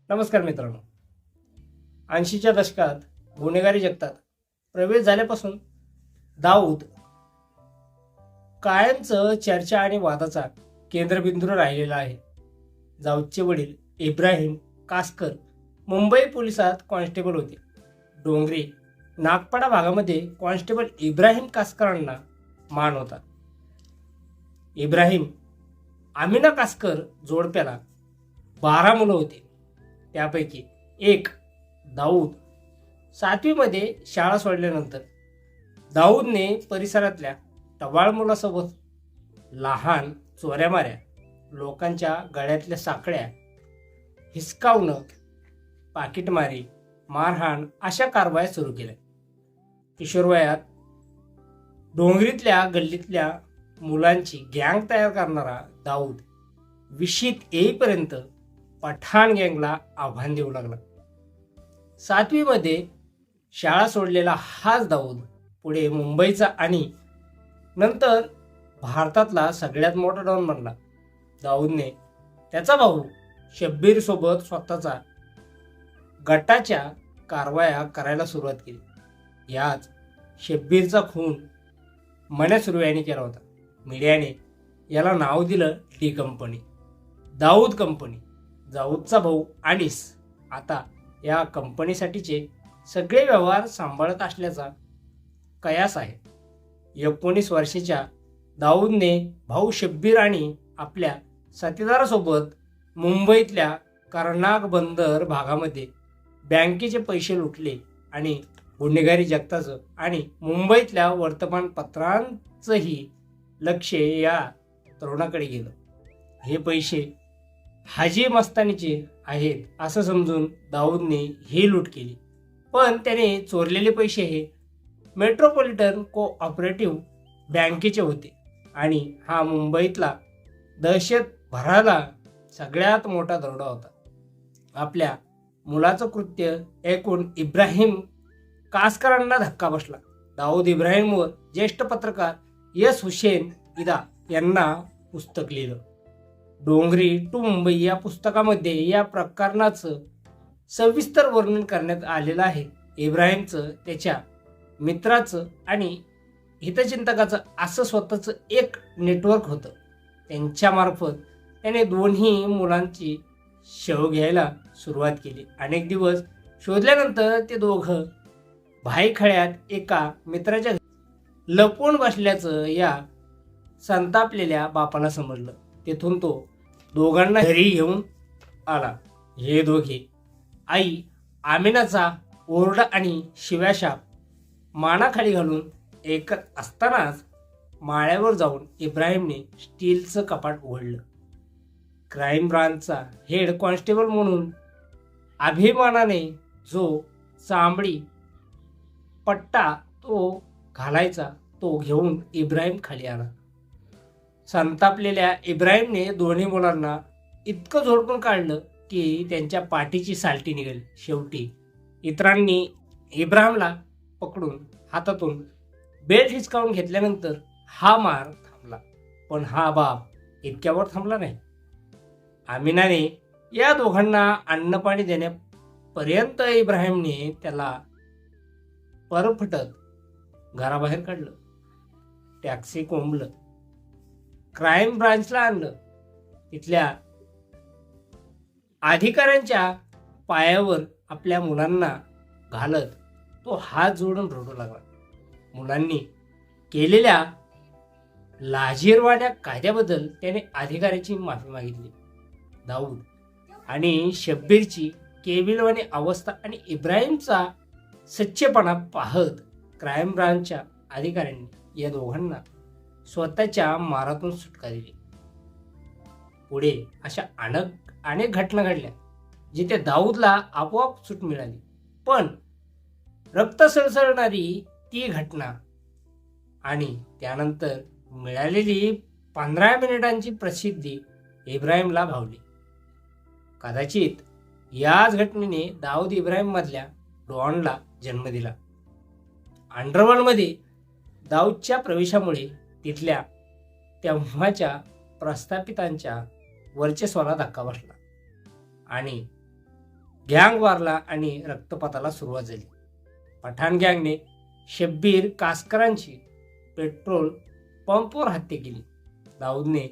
नमस्कार मित्रांनो. 80च्या दशकात गुन्हेगारी जगतात प्रवेश झाल्यापासून दाऊद कायमचं चर्चा आणि वादाचा केंद्रबिंदू राहिलेला आहे. दाऊदचे वडील इब्राहिम कासकर मुंबई पोलिसात कॉन्स्टेबल होते. डोंगरी नागपाडा भागामध्ये कॉन्स्टेबल इब्राहिम कासकरांना मान होता. इब्राहिम आमिना कासकर जोडप्याला 12 मुलं होती. त्यापैकी एक दाऊद 7वीमध्ये शाळा सोडल्यानंतर दाऊदने परिसरातल्या टवाळ मुलासोबत लहान चोऱ्यामाऱ्या, लोकांच्या गळ्यातल्या साखळ्या हिसकावणं, पाकिटमारी, मारहाण अशा कारवाया सुरू केल्या. किशोरवयात डोंगरीतल्या गल्लीतल्या मुलांची गँग तयार करणारा दाऊद 20वीत येईपर्यंत पठाण गँगला आव्हान देऊ लागला. 7वीमध्ये शाळा सोडलेला हाच दाऊद पुढे मुंबईचा आणि नंतर भारतातला सगळ्यात मोठा डॉन बनला. दाऊदने त्याचा भाऊ शब्बीर सोबत स्वतःचा गटाच्या कारवाया करायला सुरुवात केली. याच शब्बीरचा खून मन्या सुर्वे केला होता. मीडियाने याला नाव दिलं डी कंपनी, दाऊद कंपनी. दाऊदचा भाऊ अनीस आता या कंपनीसाठीचे सगळे व्यवहार सांभाळत असल्याचा कयास आहे. 19 वर्षाच्या दाऊदने भाऊ शब्बीर आणि आपल्या साथीदारासोबत मुंबईतल्या कर्नाक बंदर भागामध्ये बँकेचे पैसे लुटले आणि गुन्हेगारी जगताचं आणि मुंबईतल्या वर्तमानपत्रांचंही लक्ष या तरुणाकडे गेलं. हे पैसे हाजी मस्तानीचे आहेत असं समजून दाऊदने ही लूट केली. पण त्याने चोरलेले पैसे हे मेट्रोपॉलिटन कोऑपरेटिव्ह बँकेचे होते आणि हा मुंबईतला दहशत भराला सगळ्यात मोठा दरोडा होता. आपल्या मुलाचं कृत्य ऐकून इब्राहिम कासकरांना धक्का बसला. दाऊद इब्राहिमवर ज्येष्ठ पत्रकार यस हुसेन इदा यांना पुस्तक लिहिलं. डोंगरी टू मुंबई या पुस्तकामध्ये या प्रकरणाचं सविस्तर वर्णन करण्यात आलेलं आहे. इब्राहिमचं, त्याच्या मित्राचं आणि हितचिंतकाचं असं स्वतःचं एक नेटवर्क होतं. त्यांच्यामार्फत त्याने दोन्ही मुलांची शव घ्यायला सुरुवात केली. अनेक दिवस शोधल्यानंतर ते दोघं भाईखळ्यात एका मित्राच्या लपून बसल्याचं या संतापलेल्या बापाला समजलं. तेथून तो दोघांना घरी घेऊन आला. हे दोघे आई आमिनाचा ओरडा आणि शिव्याशाप मानाखाली घालून ऐकत असतानाच माळ्यावर जाऊन इब्राहिमने स्टीलचं कपाट उघडलं. क्राईम ब्रांचचा हेड कॉन्स्टेबल म्हणून अभिमानाने जो चांबडी पट्टा तो घालायचा तो घेऊन इब्राहिम खाली आला. संतापलेल्या इब्राहिमने दोन्ही मुलांना इतकं झोडपून काढलं की त्यांच्या पाठीची सालटी निघाली. शेवटी इतरांनी इब्राहिमला पकडून हातातून बेल्ट हिसकावून घेतल्यानंतर हा मार थांबला. पण हा बाप इतक्यावर थांबला नाही. आमिनाने या दोघांना अन्नपाणी देण्यापर्यंत इब्राहिमने त्याला परफटत घराबाहेर काढलं. टॅक्सी कोंबलं, क्राईम ब्रांचला आणलं. तिथल्या अधिकाऱ्यांच्या पायावर आपल्या मुलांना घालत तो हात जोडून रडू लागला. मुलांनी केलेल्या लाजिरवाण्या कायद्याबद्दल त्याने अधिकाऱ्याची माफी मागितली. दाऊद आणि शब्बीरची केविलवाणी अवस्था आणि इब्राहिमचा सच्चेपणा पाहत क्राईम ब्रांचच्या अधिकाऱ्यांनी या दोघांना स्वतःच्या मारातून सुटका दिली. पुढे अशा अनेक घटना घडल्या जिथे दाऊदला आपोआप सूट मिळाली. पण रक्त सळसळणारी ती घटना आणि त्यानंतर मिळालेली 15 मिनिटांची प्रसिद्धी इब्राहिमला भावली. कदाचित याच घटनेने दाऊद इब्राहिम मधल्या डॉनला जन्म दिला. अंडरवर्ल्डमध्ये दाऊदच्या प्रवेशामुळे तिथल्या तेव्हाच्या प्रस्थापितांच्या वर्चस्वाला धक्का बसला आणि गँग वारला आणि रक्तपाताला सुरुवात झाली. पठाण गँगने शब्बीर कासकरांची पेट्रोल पंपवर हत्या केली. दाऊदने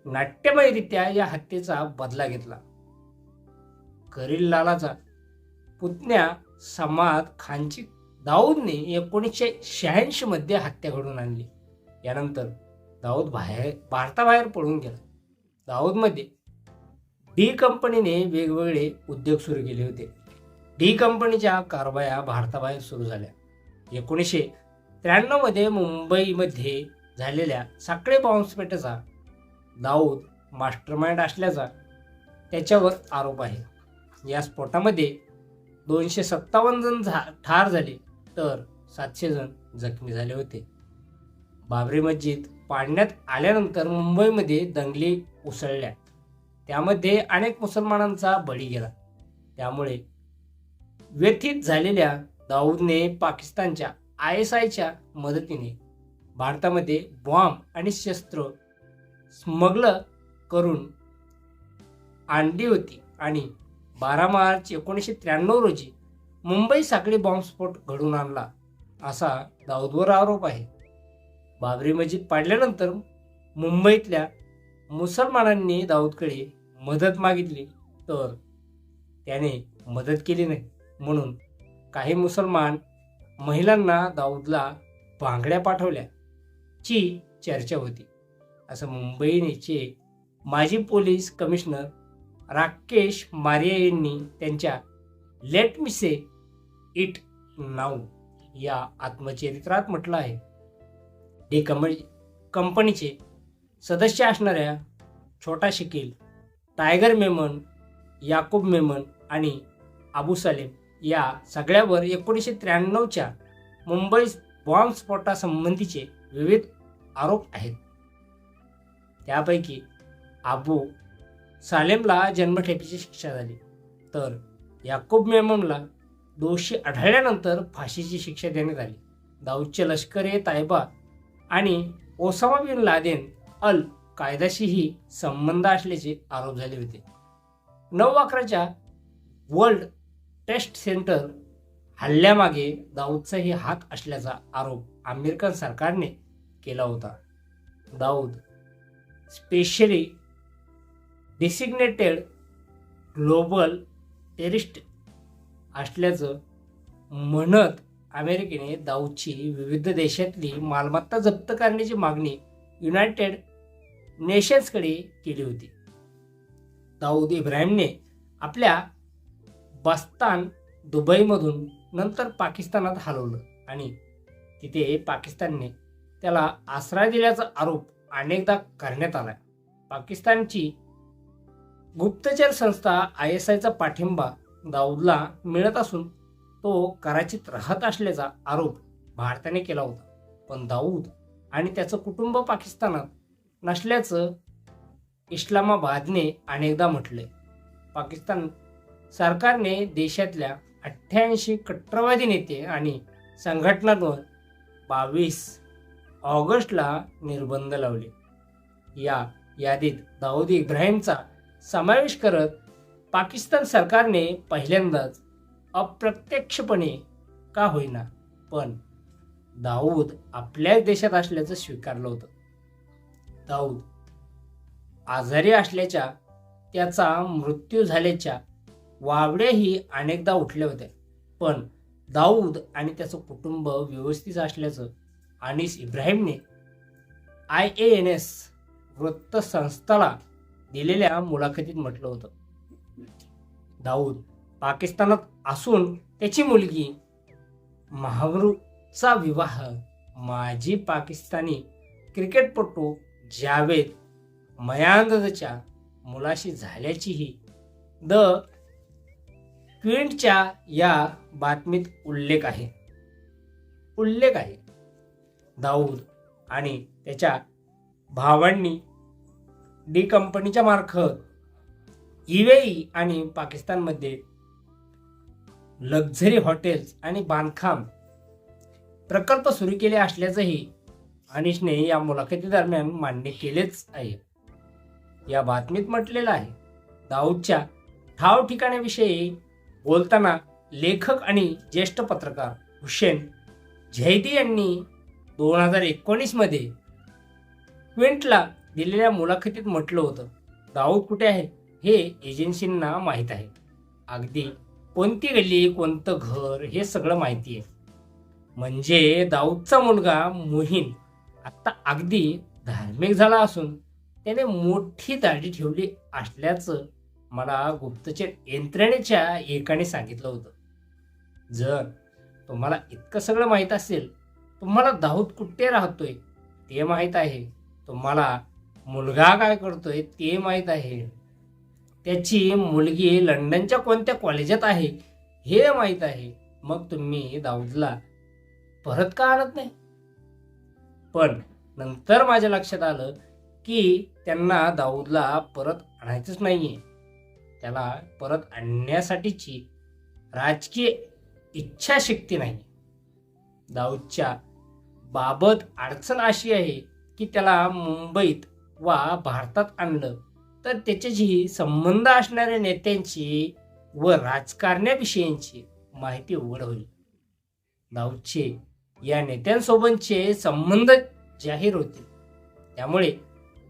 नाट्यमयरित्या या हत्येचा बदला घेतला. करील लालाचा पुतण्या समाद खानची दाऊदने 1986 मध्ये हत्या घडवून आणली. यानंतर दाऊद भारताबाहेर पळून गेला. दाऊदमध्ये डी कंपनीने वेगवेगळे उद्योग सुरू केले होते. डी कंपनीच्या कारवाया भारताबाहेर सुरू झाल्या. 1993 मध्ये मुंबईमध्ये झालेल्या साखळे बॉम्बस्फोटाचा दाऊद मास्टरमाइंड असल्याचा त्याच्यावर आरोप आहे. या स्फोटामध्ये 257 जण ठार झाले तर 700 जण जखमी झाले होते. बाबरी मस्जिद पाडण्यात आल्यानंतर मुंबईमध्ये दंगली उसळल्या. त्यामध्ये अनेक मुसलमानांचा बळी गेला. त्यामुळे व्यथित झालेल्या दाऊदने पाकिस्तानच्या ISIच्या मदतीने भारतामध्ये बॉम्ब आणि शस्त्र स्मगल करून आणली होती आणि 12 मार्च 1993 रोजी मुंबई साखळी बॉम्बस्फोट घडवून आणला असा दाऊदवर आरोप आहे. बाबरी मस्जिद पाडल्यानंतर मुंबईतल्या मुसलमानांनी दाऊदकडे मदत मागितली तर त्याने मदत केली नाही. म्हणून काही मुसलमान महिलांना दाऊदला बांगड्या पाठवल्याची चर्चा होती, असं मुंबईचे माजी पोलीस कमिशनर राकेश मारिया यांनी त्यांच्या let me say it now या आत्मचरित्रात म्हटलं आहे. डी कंपनीचे सदस्य असणाऱ्या छोटा शकील, टायगर मेमन, याकूब मेमन आणि अबू सलेम या सगळ्यावर 1993च्या मुंबई बॉम्बस्फोटासंबंधीचे विविध आरोप आहेत. त्यापैकी अबू सालेमला जन्मठेपेची शिक्षा झाली तर याकूब मेमनला दोषी आढळल्यानंतर फाशीची शिक्षा देण्यात आली. दाऊदचे लष्कर-ए-तैयबा आणि ओसामा बिन लादेन अल कायदाशीही संबंध असल्याचे आरोप झाले होते. 9/11च्या वर्ल्ड टेस्ट सेंटर हल्ल्यामागे दाऊदचाही हात असल्याचा आरोप अमेरिकन सरकारने केला होता. दाऊद स्पेशली डिसिग्नेटेड ग्लोबल टेररिस्ट असल्याचं म्हणत अमेरिकेने दाऊदची विविध देशातली मालमत्ता जप्त करण्याची मागणी युनायटेड नेशन्सकडे केली होती. दाऊद इब्राहिमने आपल्या बस्तान दुबईमधून नंतर पाकिस्तानात हलवलं आणि तिथे पाकिस्तानने त्याला आश्रय दिल्याचा आरोप अनेकदा करण्यात आला. पाकिस्तानची गुप्तचर संस्था ISIचा पाठिंबा दाऊदला मिळत असून तो कराचीत राहत असल्याचा आरोप भारताने केला होता. पण दाऊद आणि त्याचं कुटुंब पाकिस्तानात नसल्याचं इस्लामाबादने अनेकदा म्हटलंय. पाकिस्तान सरकारने देशातल्या 88 कट्टरवादी नेते आणि संघटनांवर 22 ऑगस्टला निर्बंध लावले. या यादीत दाऊद इब्राहिमचा समावेश करत पाकिस्तान सरकारने पहिल्यांदाच अप्रत्यक्षपणे का होईना पण दाऊद आपल्याच देशात असल्याचं स्वीकारलं होतं. दाऊद आजारी असल्याच्या, त्याचा मृत्यू झाल्याच्या वावड्याही अनेकदा उठल्या होत्या. पण दाऊद आणि त्याचं कुटुंब व्यवस्थित असल्याचं अनीस इब्राहिमने IANS वृत्तसंस्थेला दिलेल्या मुलाखतीत म्हटलं होतं. दाऊद पाकिस्तानात असून त्याची मुलगी महावरूचा विवाह माजी पाकिस्तानी क्रिकेटपटू जावेद मयांदच्या मुलाशी झाल्याचीही द क्विंटच्या या बातमीत उल्लेख आहे. दाऊद आणि त्याच्या भावांनी डी कंपनीच्या मार्फत UAE आणि पाकिस्तानमध्ये लक्झरी हॉटेल्स आणि बांधकाम प्रकल्प सुरू केले असल्याचंही अनीसने या मुलाखतीदरम्यान मान्य केलेच आहे. या बातमीत म्हटलेलं आहे. दाऊदच्या ठाव ठिकाणाविषयी बोलताना लेखक आणि ज्येष्ठ पत्रकार हुसेन झैदी यांनी 2019 मध्ये क्विंटला दिलेल्या मुलाखतीत म्हटलं होतं, दाऊद कुठे आहे हे एजन्सींना माहीत आहे. अगदी कोणती गल्ली, कोणतं घर हे सगळं माहिती आहे. म्हणजे दाऊदचा मुलगा मोहीन आता अगदी धार्मिक झाला असून त्याने मोठी दाढी ठेवली असल्याचं मला गुप्तचर यंत्रणेच्या एकाने सांगितलं होतं. जर तुम्हाला इतकं सगळं माहीत असेल, तुम्हाला दाऊद कुठे राहतोय ते माहीत आहे, तुम्हाला मुलगा काय करतोय ते माहीत आहे, त्याची मुलगी लंडनच्या कोणत्या कॉलेजात आहे हे माहीत आहे, मग तुम्ही दाऊदला परत का आणत नाही? पण नंतर माझ्या लक्षात आलं की त्यांना दाऊदला परत आणायचंच नाहीये. त्याला परत आणण्यासाठीची राजकीय इच्छाशक्ती नाही. दाऊदच्या बाबत अडचण अशी आहे की त्याला मुंबईत वा भारतात आणलं तर त्याच्याशी संबंध असणाऱ्या नेत्यांची व राजकारण्याविषयींची माहिती उघड होईल. दाऊदचे या नेत्यांसोबतचे संबंध जाहीर होतील. त्यामुळे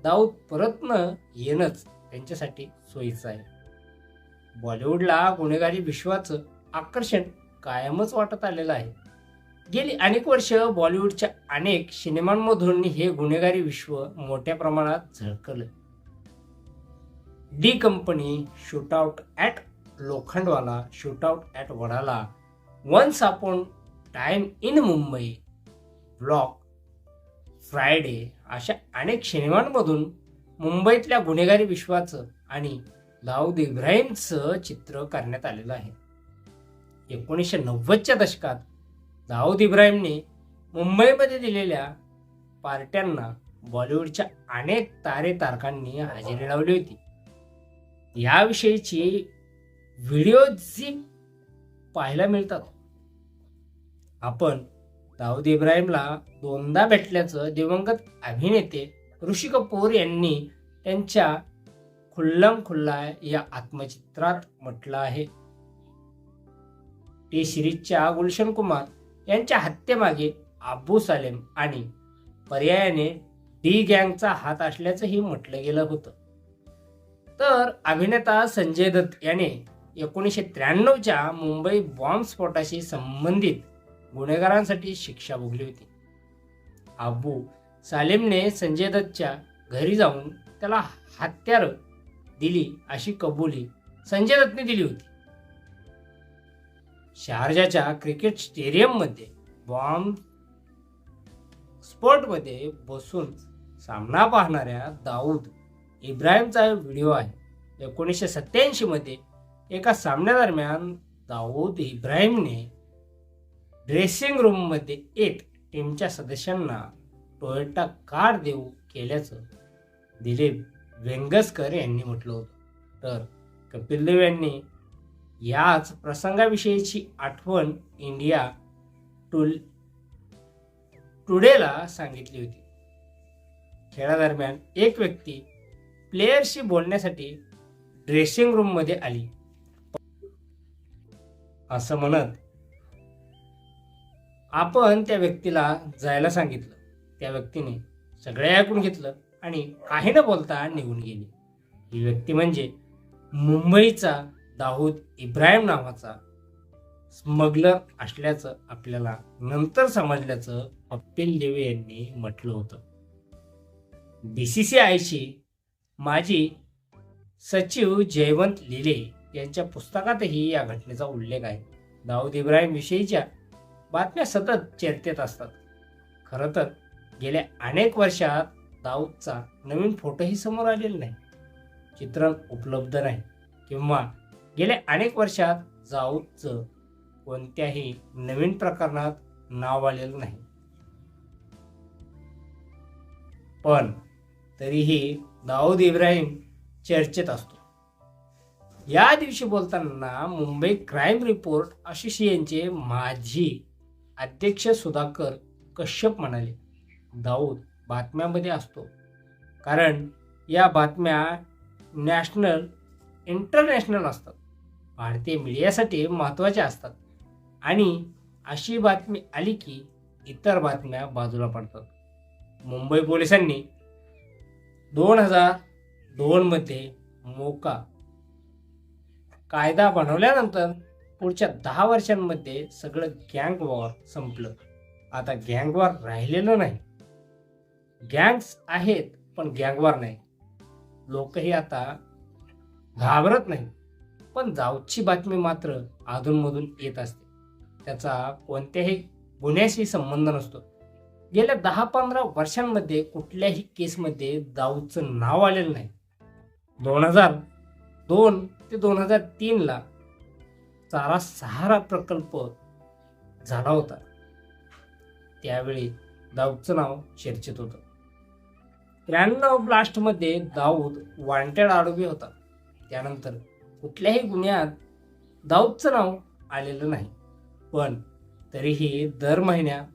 दाऊद परतनं येणंच त्यांच्यासाठी सोयीचं आहे. बॉलिवूडला गुन्हेगारी विश्वाचं आकर्षण कायमच वाटत आलेलं आहे. गेली अनेक वर्ष बॉलिवूडच्या अनेक सिनेमांमधून हे गुन्हेगारी विश्व मोठ्या प्रमाणात झळकलं. D company, shootout at Lokhandwala, shootout at Wadala, once upon time in Mumbai, black Friday अशा अनेक सिनेमांमधून मुंबईतल्या गुन्हेगारी विश्वाचं आणि दाऊद इब्राहिमचं चित्र करण्यात आलेलं आहे. 1990च्या दशकात दाऊद इब्राहिमने मुंबईमध्ये दिलेल्या पार्ट्यांना बॉलिवूडच्या अनेक तारकांनी हजेरी लावली होती. याविषयीची व्हिडिओ जी पाहायला मिळतात. आपण दाऊद इब्राहिमला दोनदा भेटल्याचं दिवंगत अभिनेते ऋषी कपूर यांनी त्यांच्या खुल्लम खुल्ला या आत्मचित्रात म्हटलं आहे. टी सिरीजच्या गुलशन कुमार यांच्या हत्येमागे अबू सालेम आणि पर्यायाने डी गँगचा हात असल्याचंही म्हटलं गेलं होतं. तर अभिनेता संजय दत्त याने 1993च्या मुंबई बॉम्बस्फोटाशी संबंधित गुन्हेगारांसाठी शिक्षा भोगली होती. अबू सालेमने संजय दत्तच्या घरी जाऊन त्याला हत्यारं दिली अशी कबुली संजय दत्तने दिली होती. शारजाच्या क्रिकेट स्टेडियममध्ये बॉम्ब स्फोटमध्ये बसून सामना पाहणाऱ्या दाऊद इब्राहिमचा व्हिडिओ आहे. 1987 मध्ये एका सामन्यादरम्यान दाऊद इब्राहिमने ड्रेसिंग रूममध्ये येत टीमच्या सदस्यांना टोयोटा कार देऊ केल्याचं दिलीप वेंगसकर यांनी म्हटलं होतं. तर कपिल देव यांनी याच प्रसंगाविषयीची आठवण इंडिया टुडेला सांगितली होती. खेळादरम्यान एक व्यक्ती प्लेयरशी बोलण्यासाठी ड्रेसिंग रूममध्ये आली असं म्हणत आपण त्या व्यक्तीला जायला सांगितलं. त्या व्यक्तीने सगळे ऐकून घेतलं आणि काही न बोलता निघून गेली. ही व्यक्ती म्हणजे मुंबईचा दाऊद इब्राहिम नावाचा स्मगलर असल्याचं आपल्याला नंतर समजल्याचं कपिल देव यांनी म्हटलं होतं. BCCIची माजी सचिव जयवंत लिले यांच्या पुस्तकातही या घटनेचा उल्लेख आहे. दाऊद इब्राहिम विषयीच्या बातम्या सतत चर्चेत असतात. खरं तर गेल्या अनेक वर्षात दाऊदचा नवीन फोटोही समोर आलेला नाही, चित्रण उपलब्ध नाही किंवा गेल्या अनेक वर्षात दाऊदचं कोणत्याही नवीन प्रकरणात नाव आलेलं नाही. पण तरीही दाऊद इब्राहिम चर्चेत असतो. या दिवशी बोलताना मुंबई क्राईम रिपोर्ट असोसिएशनचे माजी अध्यक्ष सुधाकर कश्यप म्हणाले, दाऊद बातम्यामध्ये असतो कारण या बातम्या नॅशनल इंटरनॅशनल असतात. भारतीय मीडियासाठी महत्त्वाच्या असतात आणि अशी बातमी आली की इतर बातम्या बाजूला पडतात. मुंबई पोलिसांनी 2002 मध्ये मोका कायदा बनवल्यानंतर पुढच्या 10 वर्षांमध्ये सगळं गँग वॉर संपलं. आता गँग वॉर राहिलेलं नाही. गँग्स आहेत पण गँग वॉर नाही. लोकही आता घाबरत नाही. पण जाऊची बातमी मात्र अधूनमधून येत असते. त्याचा कोणत्याही गुन्ह्याशी संबंध नसतो. गेल्या 10-15 वर्षांमध्ये कुठल्याही केसमध्ये दाऊदचं नाव आलेलं नाही. 2002 ते 2003 चारा सहारा प्रकल्प झाला होता. त्यावेळी दाऊदचं नाव चर्चेत होतं. 93 ब्लास्टमध्ये दाऊद वॉन्टेड आरोपी होता. त्यानंतर कुठल्याही गुन्ह्यात दाऊदचं नाव आलेलं नाही. पण तरीही दर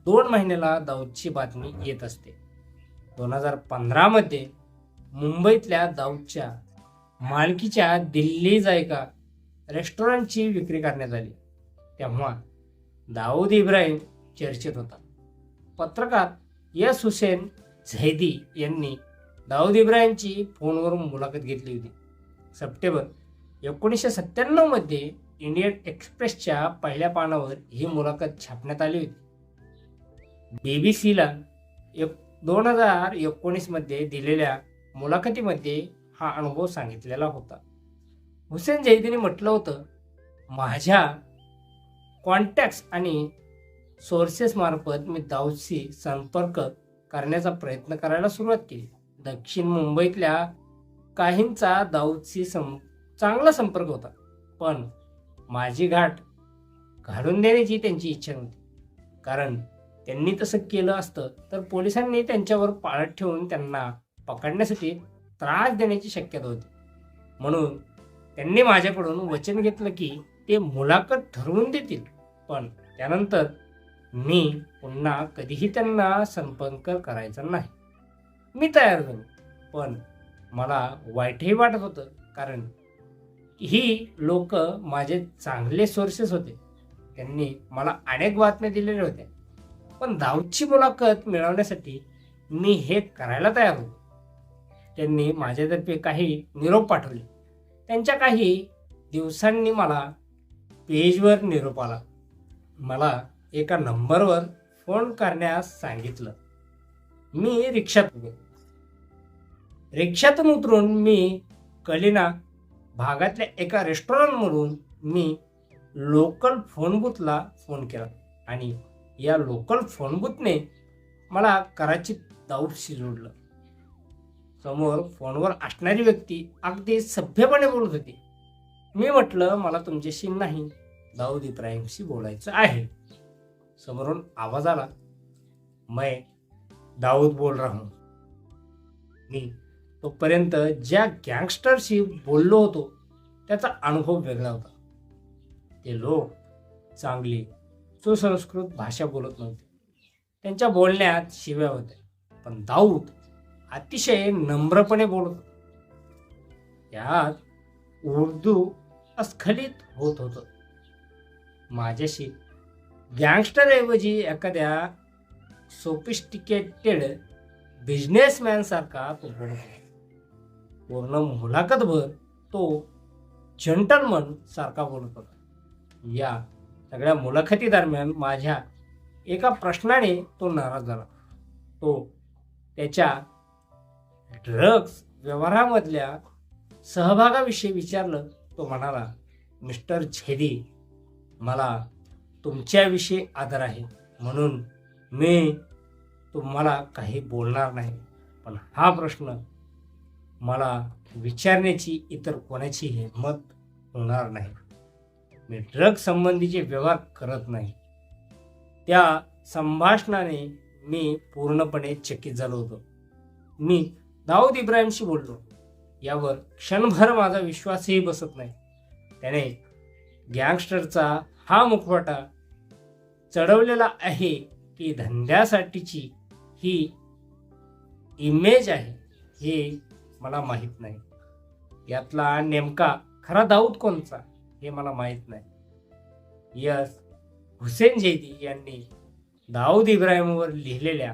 2 महिन्याला दाऊदची बातमी येत असते. 2015 मध्ये मुंबईतल्या दाऊदच्या मालकीच्या दिल्ली जायका रेस्टॉरंटची विक्री करण्यात आली. तेव्हा दाऊद इब्राहिम चर्चेत होता. पत्रकार यस हुसेन झैदी यांनी दाऊद इब्राहिमची फोनवरून मुलाखत घेतली होती. सप्टेंबर 1997 मध्ये इंडियन एक्सप्रेसच्या पहिल्या पानावर ही मुलाखत छापण्यात आली होती. बीबीसीला 2019 मध्ये दिलेल्या मुलाखतीमध्ये हा अनुभव सांगितलेला होता. हुसेन जैदीने म्हटलं होतं, माझ्या कॉन्टॅक्ट्स आणि सोर्सेस मार्फत मी दाऊदशी संपर्क करण्याचा प्रयत्न करायला सुरुवात केली. दक्षिण मुंबईतल्या काहींचा दाऊदशी चांगला संपर्क होता. पण माझी गाठ घालून देण्याची त्यांची इच्छा नव्हती. कारण त्यांनी तसं केलं असतं तर पोलिसांनी त्यांच्यावर पाळत ठेवून त्यांना पकडण्यासाठी त्रास देण्याची शक्यता होती. म्हणून त्यांनी माझ्याकडून वचन घेतलं की ते मुलाखत ठरवून देतील, पण त्यानंतर मी पुन्हा कधीही त्यांना संपर्क करायचा नाही. मी तयार झालो, पण मला वाईटही वाटत होतं कारण ही लोक माझे चांगले सोर्सेस होते. त्यांनी मला अनेक बातम्या दिलेल्या होत्या. पण दाऊदची मुलाखत मिळवण्यासाठी मी हे करायला तयार होतो. त्यांनी माझ्यातर्फे काही निरोप पाठवले. त्यांच्या काही दिवसांनी मला पेजवर निरोप आला. मला एका नंबरवर फोन करण्यास सांगितलं. मी रिक्षातून उतरून मी कलिना भागातल्या एका रेस्टॉरंटमधून मी लोकल फोन बूथला फोन केला आणि या लोकल फोन बूथने मला कराचीत दाऊदशी जोडलं. समोर फोनवर असणारी व्यक्ती अगदी सभ्यपणे बोलत होती. मी म्हटलं, मला तुमच्याशी नाही, दाऊद इब्राहिमशी बोलायचं आहे. समोरून आवाज आला, मैं दाऊद बोल रहा हूं. मी तोपर्यंत ज्या गँगस्टरशी बोललो होतो त्याचा अनुभव वेगळा होता. ते लोक चांगली सुसंस्कृत भाषा बोलत नव्हते. त्यांच्या बोलण्यात शिव्या होत्या. पण दाऊद अतिशय नम्रपणे बोलत होता. त्यात उर्दू अस्खलित होत होतं. माझ्याशी गँगस्टरऐवजी एखाद्या सोफिस्टिकेटेड बिझनेसमॅन सारखा तो बोलत होता. पूर्ण मुलाखतभर तो जंटलमन सारखा बोलत होता. या सगळ्या मुलाखती दरम्यान माझ्या एका प्रश्नाने तो नाराज झाला. तो त्याच्या ड्रग्ज व्यवहारामधल्या सहभागाविषयी विचारलं. तो म्हणाला, मिस्टर झैदी, मला तुमच्याविषयी आदर आहे म्हणून मी तुम्हाला काही बोलणार नाही. पण हा प्रश्न मला विचारण्याची इतर कोणाची हिंमत होणार नाही. मी ड्रग संबंधीचे व्यवहार करत नाही. त्या संभाषणाने मी पूर्णपणे चकित झालो होतो. मी दाऊद इब्राहिमशी बोललो यावर क्षणभर माझा विश्वासही बसत नाही. त्याने गँगस्टरचा हा मुखवटा चढवलेला आहे की धंद्यासाठीची ही इमेज आहे हे मला माहीत नाही. यातला नेमका खरा दाऊद कोणचा हे मला माहीत नाही. यस हुसेन जैदी यांनी दाऊद इब्राहिमवर लिहिलेल्या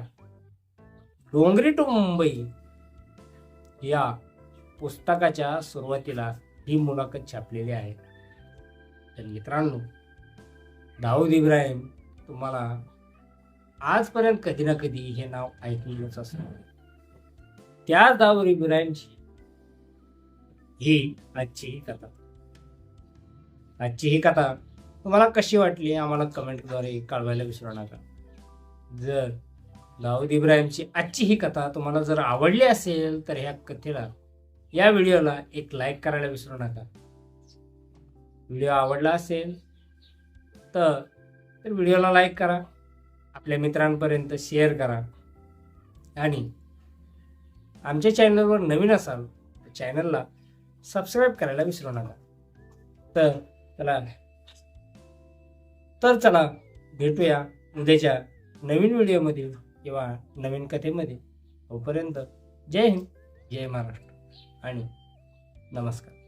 डोंगरी टू मुंबई या पुस्तकाच्या सुरुवातीला ही मुलाखत छापलेली आहे. तर मित्रांनो, दाऊद इब्राहिम तुम्हाला आजपर्यंत कधी ना कधी हे नाव ऐकलेलंच असणार. त्या दाऊद इब्राहिमची ही आजची ही कथा तुम्हाला कशी वाटली आम्हाला कमेंटद्वारे कळवायला विसरू नका. जर दाऊद इब्राहिमची आजची ही कथा तुम्हाला जर आवडली असेल तर या व्हिडिओला एक लाईक करायला विसरू नका. व्हिडिओ आवडला असेल तर व्हिडिओला लाईक करा, आपल्या मित्रांपर्यंत शेअर करा आणि आमच्या चॅनलवर नवीन असाल तर चॅनलला सबस्क्राईब करायला विसरू नका. तर चला भेटूया उद्याच्या नवीन व्हिडिओमध्ये किंवा नवीन कथेमध्ये. तोपर्यंत जय हिंद, जय महाराष्ट्र आणि नमस्कार.